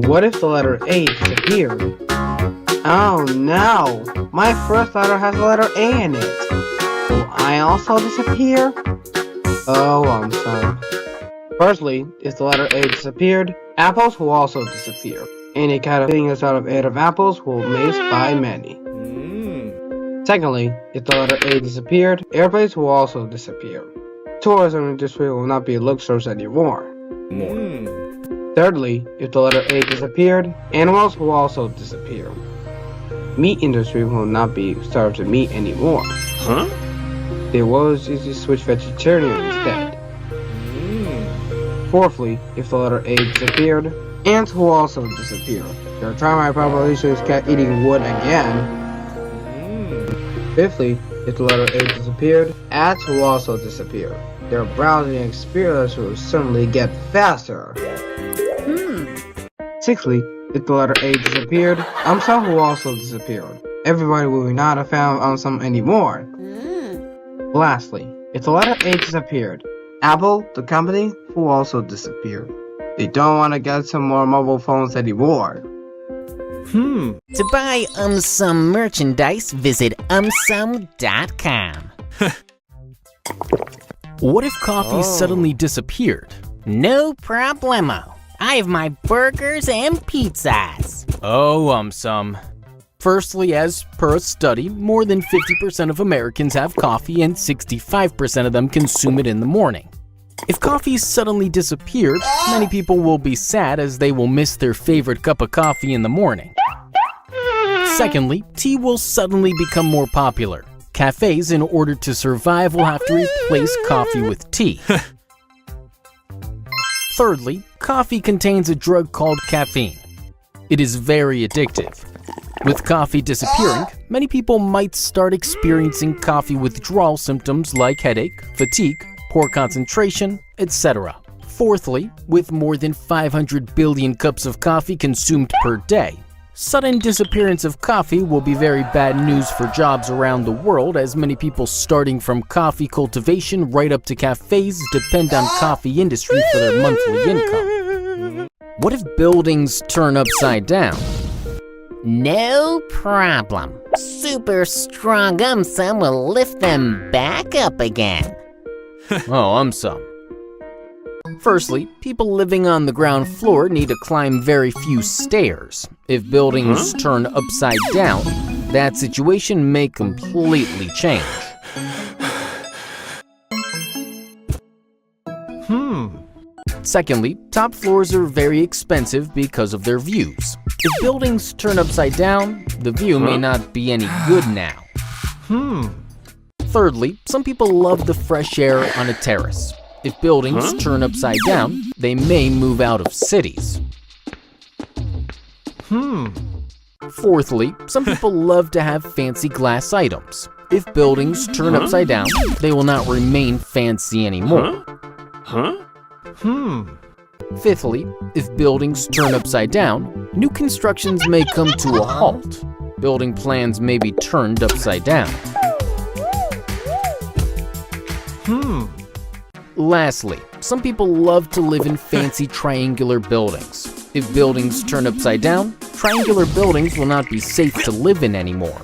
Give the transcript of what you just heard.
What if the letter A disappeared? Oh no! My first letter has the letter A in it. Will I also disappear? Oh, I'm sorry. Firstly, if the letter A disappeared, apples will also disappear. Any kind of thing that's out of apples will be missed by many. Secondly, if the letter A disappeared, airplanes will also disappear. Tourism industry will not be luxurious anymore. Thirdly, if the letter A disappeared, animals will also disappear. Meat industry will not be served to meat anymore. They will easily switch vegetarian instead. Fourthly, if the letter A disappeared, ants will also disappear. Their termite populations kept eating wood again. Fifthly, if the letter A disappeared, ants will also disappear. Their browsing experience will certainly get faster. Sixthly, if the letter A disappeared, will also disappear. Everybody will not have found anymore. Lastly, if the letter A disappeared, Apple, the company, will also disappear. They don't want to get some more mobile phones anymore. To buy some merchandise, visit some.com. What if coffee suddenly disappeared? No problemo. I have my burgers and pizzas. Oh, some. Firstly, as per a study, more than 50% of Americans have coffee and 65% of them consume it in the morning. If coffee suddenly disappeared, many people will be sad as they will miss their favorite cup of coffee in the morning. Secondly, tea will suddenly become more popular. Cafes, in order to survive, will have to replace coffee with tea. Thirdly, coffee contains a drug called caffeine. It is very addictive. With coffee disappearing, many people might start experiencing coffee withdrawal symptoms like headache, fatigue, poor concentration, etc. Fourthly, with more than 500 billion cups of coffee consumed per day, sudden disappearance of coffee will be very bad news for jobs around the world, as many people starting from coffee cultivation right up to cafes depend on coffee industry for their monthly income. What if buildings turn upside down? No problem. Super strong some will lift them back up again. Oh, some. Firstly, people living on the ground floor need to climb very few stairs. If buildings turn upside down, that situation may completely change. Secondly, top floors are very expensive because of their views. If buildings turn upside down, the view may not be any good now. Thirdly, some people love the fresh air on a terrace. If buildings turn upside down, they may move out of cities. Fourthly, some people love to have fancy glass items. If buildings turn upside down, they will not remain fancy anymore. Fifthly, if buildings turn upside down, new constructions may come to a halt. Building plans may be turned upside down. Lastly, some people love to live in fancy triangular buildings. If buildings turn upside down, triangular buildings will not be safe to live in anymore.